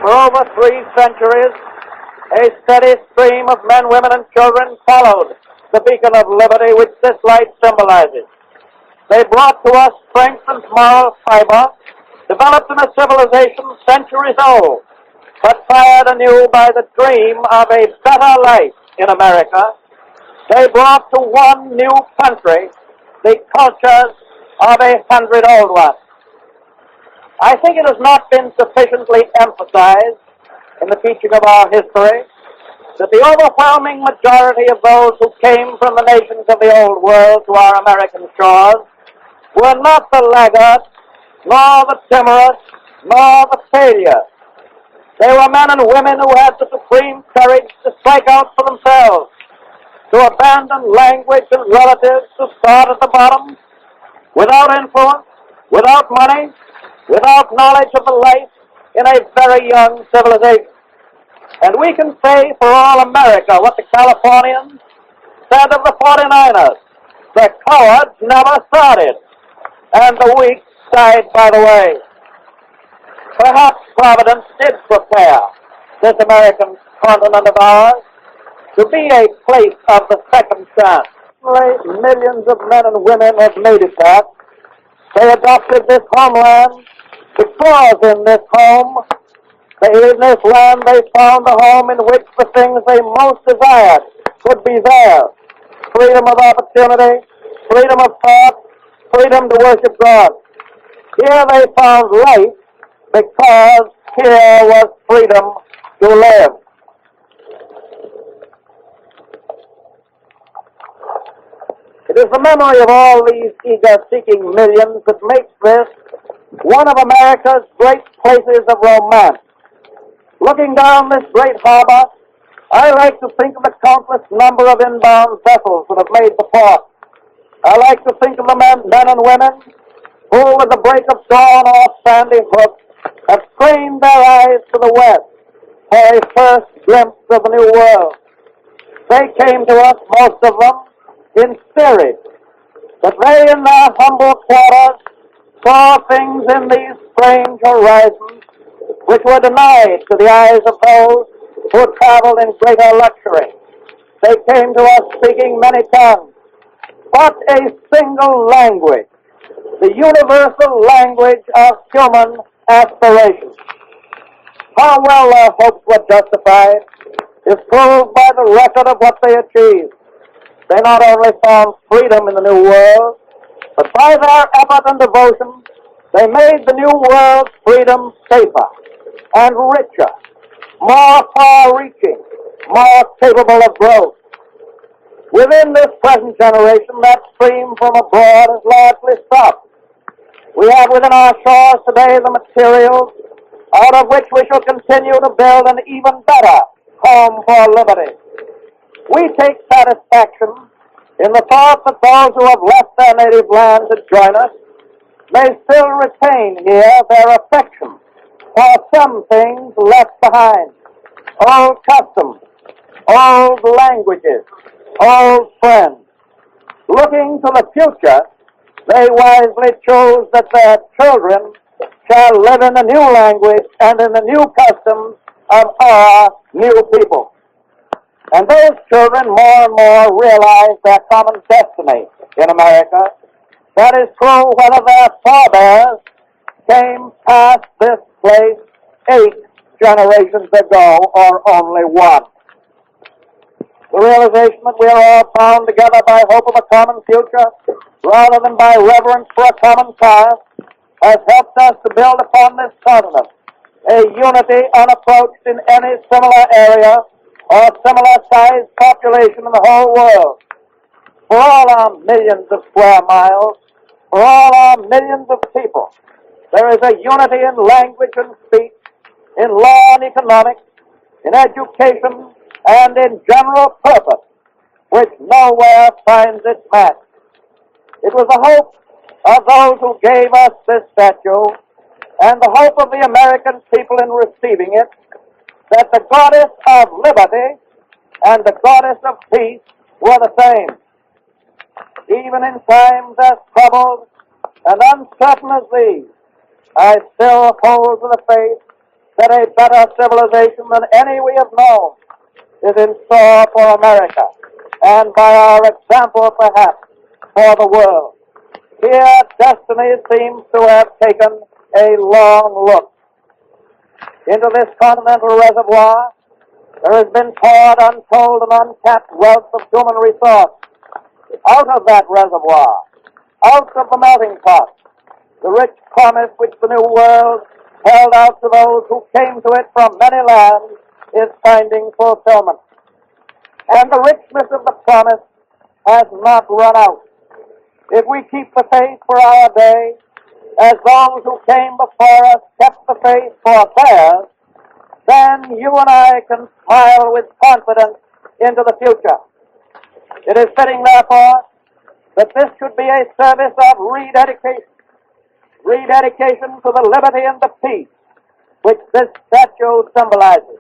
For over 3 centuries, a steady stream of men, women, and children followed the beacon of liberty which this light symbolizes. They brought to us strength and moral fiber, developed in a civilization centuries old, but fired anew by the dream of a better life in America. They brought to one new country the cultures of 100 old ones. I think it has not been sufficiently emphasized in the teaching of our history that the overwhelming majority of those who came from the nations of the old world to our American shores were not the laggards, nor the timorous, nor the failures. They were men and women who had the supreme courage to strike out for themselves, to abandon language and relatives, to start at the bottom, without influence, without money, without knowledge of the life in a very young civilization. And we can say for all America what the Californians said of the 49ers: the cowards never started, and the weak died by the way. Perhaps Providence did prepare this American continent of ours to be a place of the second chance. Millions of men and women have made it that. They adopted this homeland because in this home, in this land, they found a home in which the things they most desired could be theirs: freedom of opportunity, freedom of thought, freedom to worship God. Here they found life because here was freedom to live. It is the memory of all these eager-seeking millions that makes this one of America's great places of romance. Looking down this great harbor, I like to think of the countless number of inbound vessels that have made the port. I like to think of the men and women who, with the break of dawn off Sandy Hook, have strained their eyes to the west for a first glimpse of the new world. They came to us, most of them, in spirit, but they in their humble quarters saw things in these strange horizons which were denied to the eyes of those who had traveled in greater luxury. They came to us speaking many tongues, but a single language, the universal language of human aspiration. How well their hopes were justified is proved by the record of what they achieved. They not only found freedom in the New World, but by their effort and devotion, they made the New World's freedom safer and richer, more far-reaching, more capable of growth. Within this present generation, that stream from abroad has largely stopped. We have within our shores today the materials out of which we shall continue to build an even better home for liberty. We take satisfaction in the thought that those who have left their native land to join us may still retain here their affection for some things left behind: old customs, old languages, old friends. Looking to the future, they wisely chose that their children shall live in the new language and in the new customs of our new people. And those children more and more realize their common destiny in America. That is true whether their forebears came past this place 8 generations ago or only 1. The realization that we are all bound together by hope of a common future rather than by reverence for a common past has helped us to build upon this continent a unity unapproached in any similar area or similar-sized population in the whole world. For all our millions of square miles, for all our millions of people, there is a unity in language and speech, in law and economics, in education, and in general purpose, which nowhere finds its match. It was the hope of those who gave us this statue, and the hope of the American people in receiving it, that the goddess of liberty and the goddess of peace were the same. Even in times as troubled and uncertain as these, I still hold to the faith that a better civilization than any we have known is in store for America, and by our example, perhaps, for the world. Here, destiny seems to have taken a long look. Into this continental reservoir, there has been poured untold and untapped wealth of human resource. Out of that reservoir, out of the melting pot, the rich promise which the New World held out to those who came to it from many lands is finding fulfillment. And the richness of the promise has not run out. If we keep the faith for our day, as those who came before us kept the faith for theirs, then you and I can smile with confidence into the future. It is fitting, therefore, that this should be a service of rededication to the liberty and the peace which this statue symbolizes.